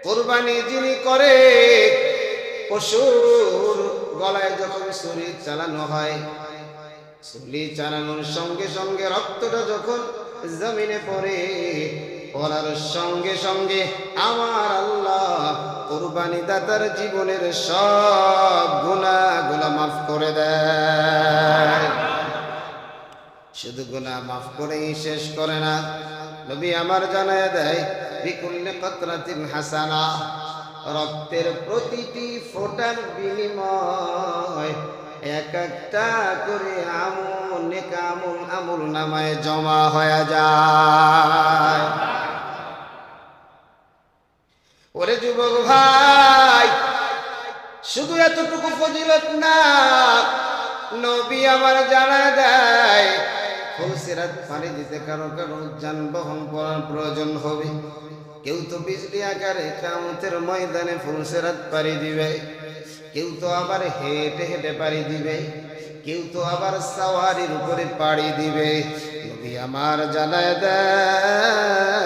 কুরবানি যিনি করে, পশুর গলায় যখন ছুরি চালানো হয়, ছুরি চালানোর সঙ্গে সঙ্গে রক্তটা যখন জমিনে পড়ে, পড়ার সঙ্গে সঙ্গে আমার আল্লাহ কুরবানি দাতার জীবনের সব গুনাহগুলো মাফ করে দেয়। শুধু গুনাহ মাফ করেই শেষ করে না, নবী আমার জানায় দেয় বিকুল্লি কতরাতিন হাসানা, রক্তের প্রতিটি ফোঁটার বিনিময় এক একটা করে আমল নেক আমল নামায় জমা হয়ে যায়। ওরে যুবক ভাই, শুধু এতটুকু ফজিলত না, নবী আমার জানায় দেয় ফুলসিরাত পানি দিতে কারো কারো যানবাহন করার প্রয়োজন হবে। কেউ তো বিজলি আকারে কিয়ামতের ময়দানে ফুলসিরাত পাড়ি দিবে, কেউ তো আবার হেঁটে হেঁটে পাড়ি দিবে, কেউ তো আবার সাওয়ারির উপরে পাড়ি দিবে। নবী আমার জানায় দেয়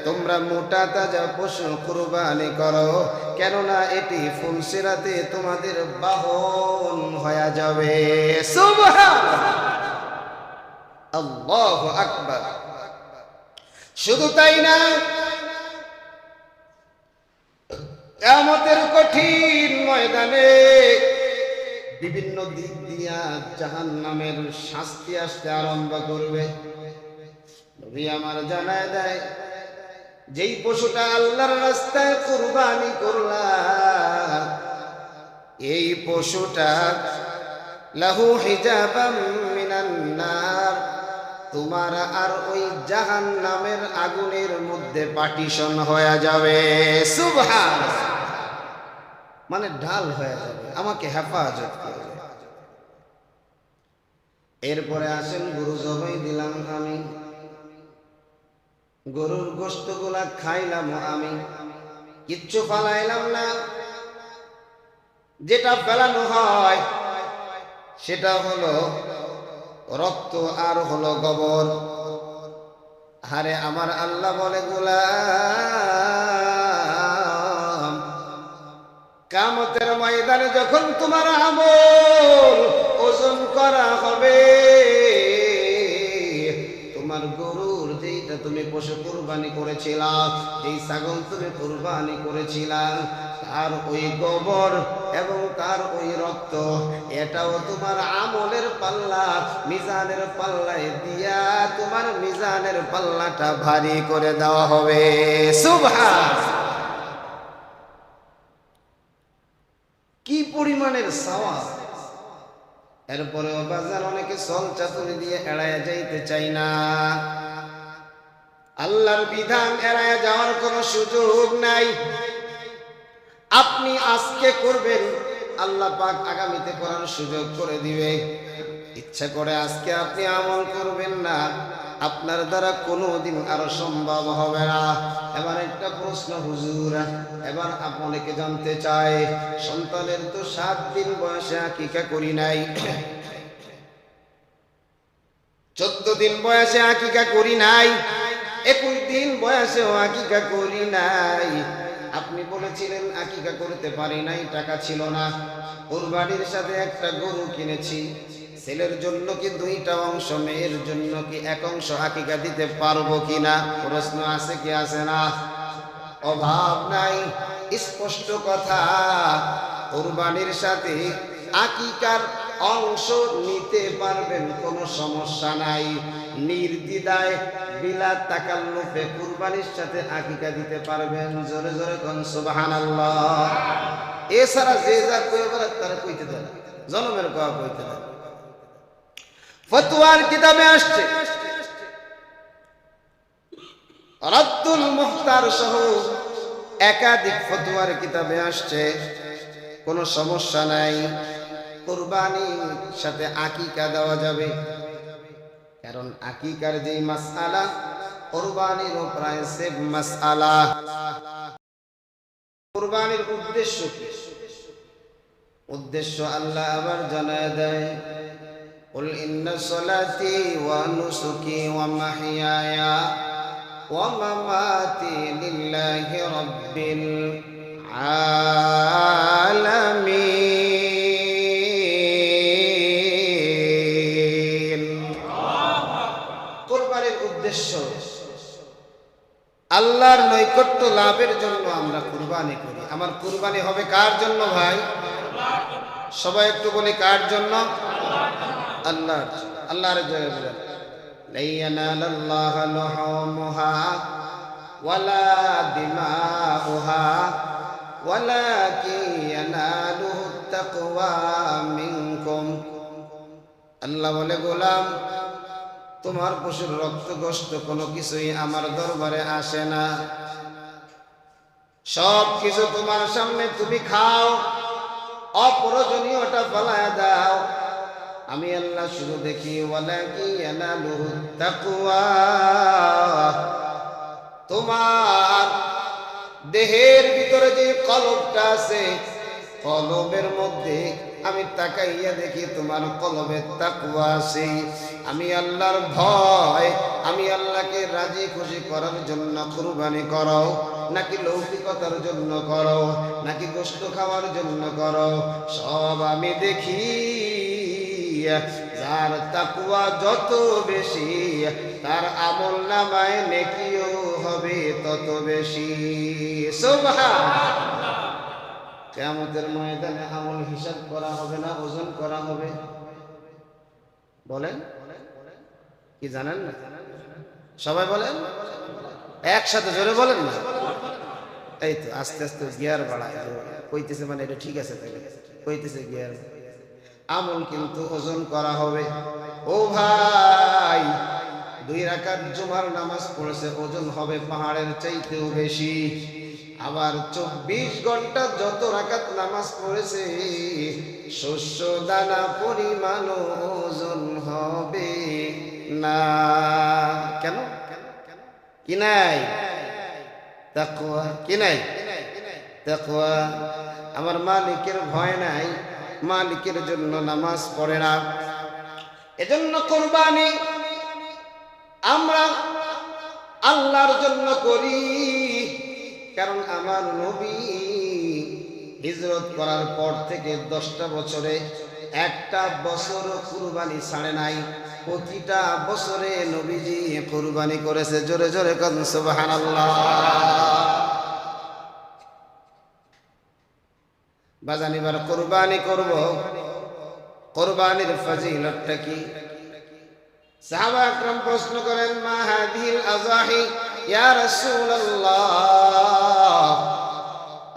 তোমরা মোটা তাজা পশু কুরবানি করো, কেননা এটি ফুলসিরাতে তোমাদের বাহন হয়ে যাবে। সুবহানাল্লাহ, আল্লাহু আকবার। শুধু তাই না, কিয়ামতের কঠিন ময়দানে বিভিন্ন দিক দিয়া জাহান্নামের শাস্তি আসতে আরম্ভ করবে। নবী আমার জানায় দেয় যেই পশুটা আল্লাহর রাস্তায় কুরবানি করলা, এই পশুটা লাহু হিজাবাম মিনান নার, তোমার আর ওই জাহান্নামের আগুনের মধ্যে পার্টিশন হয়ে যাবে। সুবহানাল্লাহ, মানে ঢাল হয়ে যাবে, আমাকে হেফাজত করবে। এরপরে আসেন গরু জবাই দিলাম আমি, গরুর গোশতগুলা খাইলাম আমি, কিচ্ছু ফালাইলাম না। যেটা ফেলানো হয় সেটা হলো রক্ত আর হলো গোবর। আরে আমার আল্লাহ বলে গোলাম, কিয়ামতের ময়দানে যখন তোমার আমল ওজন করা হবে, তোমার গরুর যেইটা তুমি পশু কুরবানি করেছিলা, যেই ছাগল তুমি কুরবানি করেছিলা, তার ওই গোবর এবং তার ওই রক্ত, এটাও তোমার আমলের পাল্লা মিজানের পাল্লায় দিয়া তোমার মিজানের পাল্লাটা ভারী করে দেওয়া হবে। সুবহানাল্লাহ, কি পরিমাণের সওয়াব। এরপরেও বাজার অনেকে সল চাতুরি দিয়ে এড়ায় যাইতে চাই না। আল্লাহর বিধান এড়ায় যাওয়ার কোনো সুযোগ নাই। আপনি আজকে করবেন, আল্লাহ পাক আগামীতে করার সুযোগ করে দিবে। ইচ্ছা করে আজকে আপনি আমল করবেন না, আপনার দ্বারা কোনোদিন আরো সম্ভব হবে না। এবার একটা প্রশ্ন হুজুর, এবার আপনাকে জানতে চাই, সন্তানের তো 7 দিন বয়সে আকিকা করি নাই, 14 দিন বয়সে আকিকা করি নাই, 21 দিন বয়সেও আকিকা করি নাই। আপনি বলেছিলেন আকিকা করতে পারি নাই, টাকা ছিল না। কুরবানির সাথে একটা গরু কিনেছি, ছেলের জন্য কি 2টা অংশ, মেয়ের জন্য কি 1 অংশ আকিকা দিতে পারবো কিনা? প্রশ্ন আছে কি আছে না? অভাব নাই, স্পষ্ট কথা। কুরবানির সাথে আকিকার অংশ নিতে পারবেন, কোনো সমস্যা নাই। নির্দ্বিধায় বিলা তাকাল্লুফে কুরবানির সাথে আকিকা দিতে পারবেন। জোরে জোরে কোন সুবহানাল্লাহ। এছাড়া যে যা কইবে তারা কইতে দেন, জনমের কথা কইতে দেন। ফতোয়ার কিতাবে আসছে, রাদ্দুল মুখতার সহ একাধিক ফতোয়ার কিতাবে আসছে, কোনো সমস্যা নাই, কুরবানির সাথে আকিকা দেওয়া যাবে। কারণ আকিকার যেই মাসআলা, কুরবানিরও প্রায় সেম মাসআলা। কুরবানির উদ্দেশ্য কি? উদ্দেশ্য আল্লাহ আবার জানায় দেয়, কুল ইন্না সলাতি ওয়া নুসুকি ওয়া মাহইয়ায়া ওয়া মামাতি লিল্লাহি রাব্বিল আলামিন। কুরবানির উদ্দেশ্য আল্লাহর নৈকট্য লাভের জন্য আমরা কুরবানি করি। আমার কুরবানি হবে কার জন্য ভাই? সবাই একটু বলি কার জন্য? আল্লাহর। আল্লাহর জন্য। লা ইয়ানালাল্লাহু লুহুমুহা ওয়ালা দিমাউহা ওয়ালাকিন ইয়ানালুহুত তাকওয়া মিনকুম। আল্লাহ বলে, গোলাম তোমার পশুর রক্ত গোশত কোনো কিছুই আমার দরবারে আসে না। সব কিছু তোমার সামনে তুমি খাও, অপ্রয়োজনীয়টা ফেলায় দাও। আমি আল্লাহ শুধু দেখি ওয়ালাকিন ইয়ানালুহুত তাকওয়া। তোমার দেহের ভিতরে যে কলবটা আছে, কলবের মধ্যে আমি তাকাইয়া দেখি তোমার কলবে তাকওয়া আছে। আমি আল্লাহর ভয়, আমি আল্লাহকে রাজি খুশি করার জন্য কুরবানি করো, নাকি লৌকিকতার জন্য করো, নাকি গোশত খাওয়ার জন্য করো, সব আমি দেখি। যার তাকওয়া যত বেশি, তার আমল নামায় নেকিও হবে তত বেশি। সুবহানাল্লাহ। কিয়ামতের ময়দানে আমল হিসাব করা হবে না, ওজন করা হবে। বলেন কি জানেন না? সবাই বলেন একসাথে, জোরে বলেন না। এই তো আস্তে আস্তে গিয়ার বাড়ায় কইতেছে, মানে এটা ঠিক আছে, তাই কইতেছে গিয়ার। আমল কিন্তু ওজন করা হবে। ও ভাই, 2 রাকাত জুমার নামাজ পড়েছে, ওজন হবে পাহাড়ের চাইতেও বেশি। আবার 24 ঘন্টা যত রাকাত নামাজ পড়েছে, শস্য দানা পরিমাণ ওজন হবে না। কেন? কি নাই? তাকওয়া। কি নাই? তাকওয়া। আমার মালিকের ভয় নাই, মালিকের জন্য নামাজ পড়ে না। এজন্য কুরবানি আমরা আল্লাহর জন্য করি। কারণ আমার নবী হিজরত করার পর থেকে 10টা বছরে একটা বছর কুরবানি ছাড়ে নাই। প্রতিটা বছরে নবীজি কুরবানি করেছে। জোরে জোরে কোন সুবহানাল্লাহ। বাজান, এবার কুরবানি করব। কুরবানির ফজিলতটা কি? সাহাবা আকরাম প্রশ্ন করেন, মা হাদিহিল আযাহি ইয়া রাসূলুল্লাহ।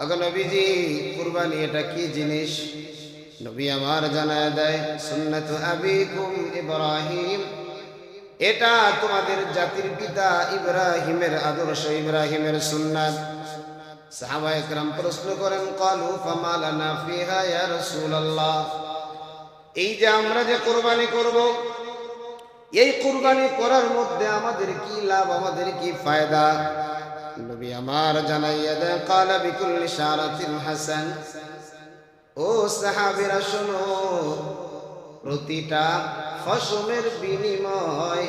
আগে নবীজি, কুরবানি এটা কি জিনিস? নবী আমার জানায় দেয়, সুন্নাতু আবিকুম ইব্রাহিম। এটা তোমাদের জাতির পিতা ইব্রাহিমের আদর্শ, ইব্রাহিমের সুন্নাত। সাহাবা একরাম প্রশ্ন করেন, ক্বালু ফামা লানা ফিহা ইয়া রাসূলুল্লাহ। এই যে আমরা যে কুরবানি করব, এই কুরবানি করার মধ্যে আমাদের কি লাভ, আমাদের কি ফায়দা? নবী আমার জানাইয়া দেন, ক্বালা বিকুল্লি শারাতিন হাসান। ও সাহাবীরা শোনো, প্রতিটা ফসলের বিনিময়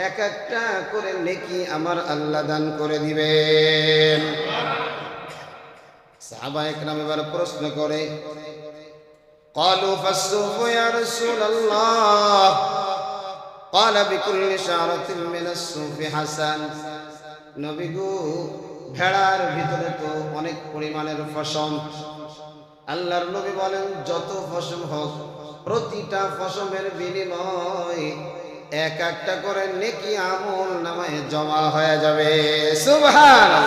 এক একটা করে নেকি আমার আল্লাহ দান করে দিবেন। সাহাবা একরাম এবার প্রশ্ন করে, ক্বালু ফাসসুফু ইয়া রাসূলুল্লাহ। ক্বালা বিকুল্লি শারাতিন মিনাস সুফি হাসান। নবী গো, ভেড়ার ভিতরে তো অনেক পরিমাণের ফসল। আল্লাহর নবী বলেন, যত ফসল হোক, প্রতিটা ফসলের বিনিময় এক একটা করে নেকি আমল নামায় জমা হয়ে যাবে। সুবহানাল্লাহ।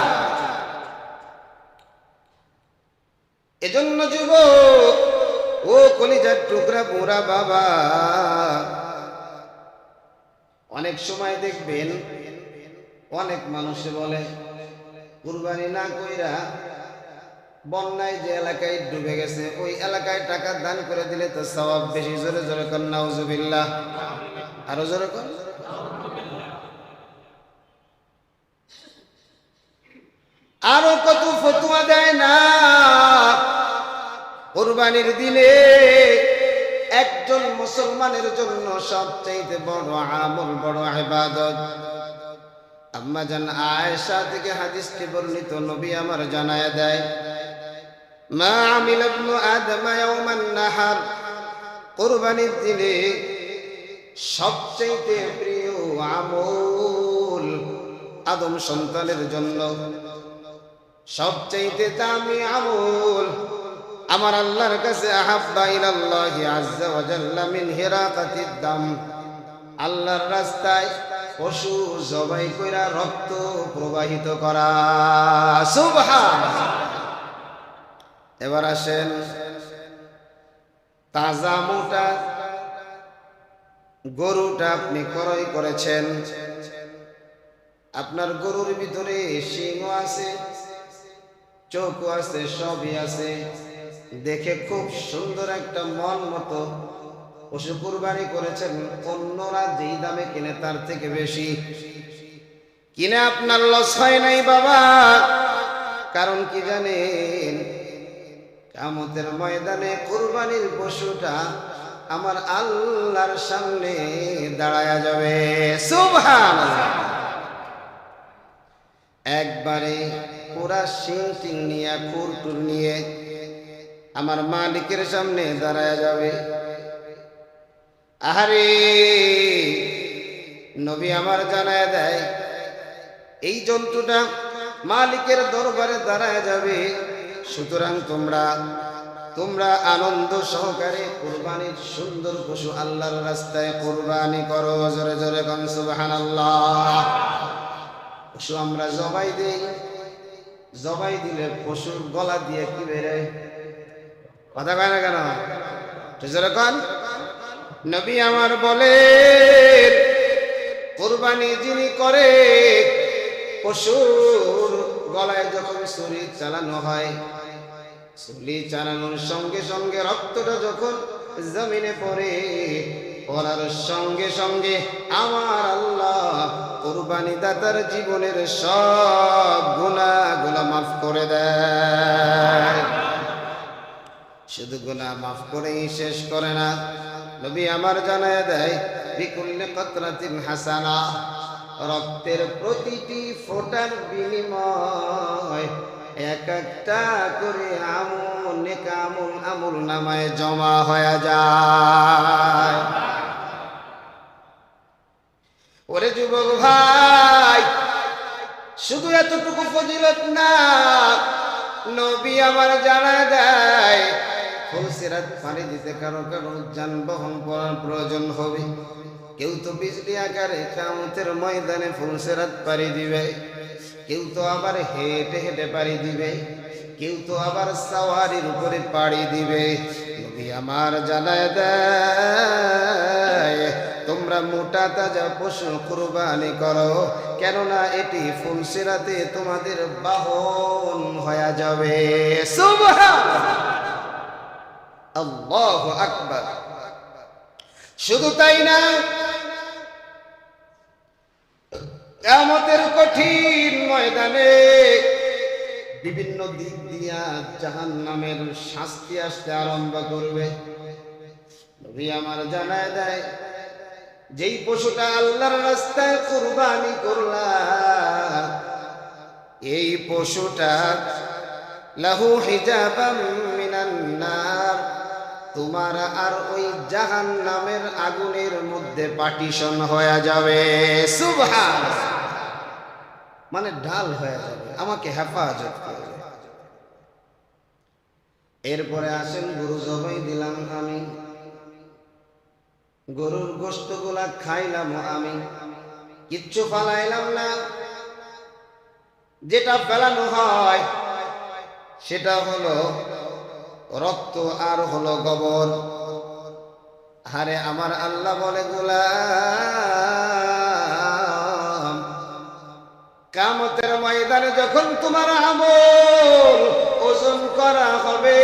এজন্য যুবক, ও কলিজার টুকরা বুড়া বাবা, অনেক সময় দেখবেন অনেক মানুষে বলে, কুরবানি না কইরা বন্যায় যে এলাকায় ডুবে গেছে ওই এলাকায় টাকা দান করে দিলে তো সওয়াব বেশি। জোরে জোরে কর নাউজুবিল্লাহ। আরো জোরে কর। আরো কত ফতোয়া দেয় না। কুরবানির দিনে একজন মুসলমানের জন্য সবচেয়ে বড় আমল, বড় ইবাদত, আম্মা জান আয়েশা থেকে হাদিসটি বর্ণিত, নবী আমার জানায় দেয়, মা আমিল ইবনু আদম ইয়াওমান নাহার, কুরবানির দিনে সবচেয়ে প্রিয় আমল আদম সন্তানের জন্য, সবচেয়ে দামি আমল আমার আল্লাহর কাছে, আহাব্বা ইলাল্লাহি আযজা ওয়া জাল্লা মিন হিরাকাতিদ দাম, আল্লাহর রাস্তায় পশু জবাই কইরা রক্ত প্রবাহিত করা। সুবহানাল্লাহ। এবার আসেন, তাজা মোটা গরুটা আপনি ক্রয় করেছেন, আপনার গরুর ভিতরে শিং আছে, চোখ আছে, সবই আছে, দেখে খুব সুন্দর একটা মন মতো পশু কুরবানি করেছেন, অন্যরা যেই দামে কিনে তার থেকে বেশি কিনে আপনার লস হয় নাই বাবা। কারণ কি জানেন? কিয়ামতের ময়দানে কুরবানির পশুটা আমার আল্লাহর সামনে দাঁড়ায়া যাবে। সুবহানাল্লাহ। একবারে পুরা শিং টিং নিয়ে, খুরটুর নিয়ে আমার মালিকের সামনে দাঁড়ায়া যাবে। আহারে, নবী আমার জানায় দেয়, এই জন্তুটা মালিকের দরবারে দাঁড়ায় যাবে। সুতরাং তোমরা আনন্দ সহকারে কুরবানির সুন্দর পশু আল্লাহর রাস্তায় কুরবানি করো। জোরে জোরে কোন সুবহানাল্লাহ। পশু আমরা জবাই দেই, জবাই দিলে পশুর গলা দিয়ে কি বেরোয়? কথা কয় না কেন? জোরে কোন। নবী আমার বলেন, কুরবানি যিনি করে, পশুর গলায় যখন ছুরি চালানো হয়, ছুরি চালানোর সঙ্গে সঙ্গে রক্তটা যখন জমিনে পড়ে, পড়ার সঙ্গে সঙ্গে আমার আল্লাহ কুরবানি দাতার জীবনের সব গুনাহগুলো মাফ করে দেয়। শুধু গুনাহ মাফ করেই শেষ করে না, নবী আমার জানায় দেয়, বিকুল্লি কতরাতিন হাসানা, রক্তের প্রতিটি ফোঁটার বিনিময় এক একটা করে আমল নামায় জমা হয়ে যায়। ওরে যুবক ভাই, শুধু এতটুকু ফজিলত না, নবী আমার জানায় দেয়, ফুলসিরাত পানি দিতে কারো কারো যানবাহন করার প্রয়োজন হবে। কেউ তো বিজলি আকারে কিয়ামতের ময়দানে ফুলসিরাত পাড়ি দিবে, কেউ তো আবার হেঁটে হেঁটে পাড়ি দিবে, কেউ তো আবার সাওয়ারির উপরে পাড়ি দিবে। নবী আমার জানায় দেয়, তোমরা মোটা তাজা পশু কুরবানি করো, কেননা এটি ফুলসিরাতে তোমাদের বাহন হয়ে যাবে। সুবহানাল্লাহ, আল্লাহু আকবার। শুধু তাই না, কিয়ামতের কঠিন ময়দানে বিভিন্ন দিক দিয়া জাহান্নামের শাস্তি আসতে আরম্ভ করবে। নবী আমার জানায় দেয়, যেই পশুটা আল্লাহর রাস্তায় কুরবানি করলা, এই পশুটা লাহু হিজাবাম মিনান নার, তোমার আর ওই জাহান্নামের আগুনের মধ্যে পার্টিশন হয়ে যাবে। সুবহানাল্লাহ, মানে ঢাল হয়ে যাবে, আমাকে হেফাজত করবে। এরপরে আসেন, গরু জবাই দিলাম আমি, গরুর গোশতগুলা খাইলাম আমি, কিচ্ছু ফালাইলাম না। যেটা ফেলানো হয় সেটা হলো রক্ত আর হলো গোবর। আরে আমার আল্লাহ বলে, গোলাম, কিয়ামতের ময়দানে যখন তোমার আমল ওজন করা হবে,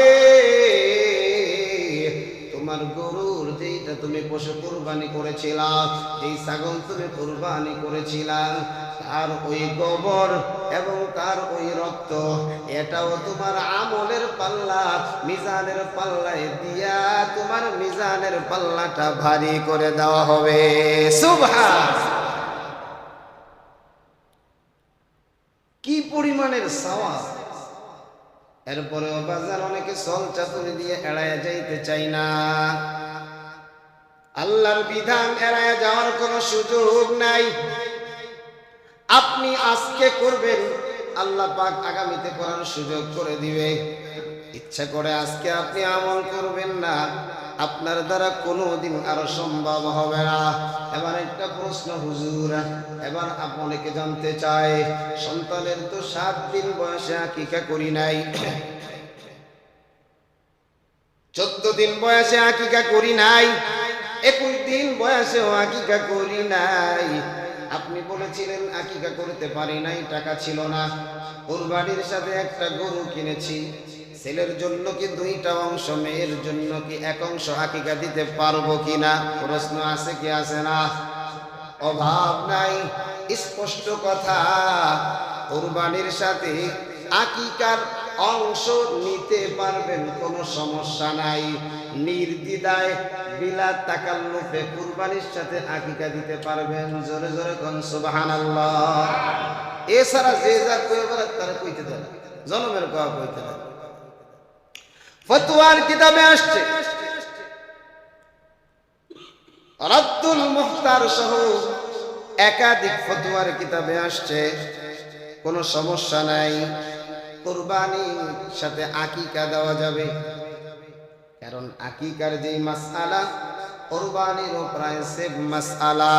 তোমার গরুর যেইটা তুমি পশু কুরবানি করেছিলা, যেই ছাগল তুমি কুরবানি করেছিলা, তার ওই গোবর এবং তার ওই রক্ত, এটাও তোমার আমলের পাল্লা, মিজানের পাল্লায় দিয়া তোমার মিজানের পাল্লাটা ভারী করে দেওয়া হবে। সুবহানাল্লাহ। পরিমাণের সওয়াব। এরপরেও বাজার অনেকে চল চাতুরি দিয়ে এড়ায় যাইতে চাই না। আল্লাহর বিধান এড়ায় যাওয়ার কোনো সুযোগ নাই। আপনি আজকে করবেন, আল্লাহ পাক আগামীতে করার সুযোগ করে দিবে। ইচ্ছা করে আজকে আপনি আমল করবেন না, আপনার দ্বারা কোনোদিন আরো সম্ভব হবে না। এবার একটা প্রশ্ন হুজুর, এবার আপনাকে জানতে চাই, সন্তানের তো 7 দিন বয়সে আকিকা করি নাই, 14 দিন বয়সে আকিকা করি নাই, 21 দিন বয়সেও আকিকা করি নাই। আপনি বলেছিলেন আকিকা করতে পারি নাই, টাকা ছিল না। কুরবানির সাথে একটা গরু কিনেছি। ছেলের জন্য কি 2টা অংশ, মেয়ের জন্য কি 1 অংশ আকিকা দিতে পারবো কিনা? প্রশ্ন আছে কি আছে না? অভাব নাই, স্পষ্ট কথা। কুরবানির সাথে আকিকার অংশ নিতে পারবেন, কোনো সমস্যা নাই। নির্দ্বিধায় বিলা তাকাল্লুফে কুরবানির সাথে আকিকা দিতে পারবেন। জোরে জোরে কোন সুবহানাল্লাহ। এছাড়া যে যা কইবে তারা কইতে দেন, জনমের কথা কইতে দেন। ফতোয়ার কিতাবে আসছে, রাদ্দুল মুখতার সহ একাধিক ফতোয়ার কিতাবে আসছে, কোনো সমস্যা নাই, কুরবানির সাথে আকিকা দেওয়া যাবে। কারণ আকিকার যে মাসআলা, কুরবানিরও প্রায় সেম মাসআলা।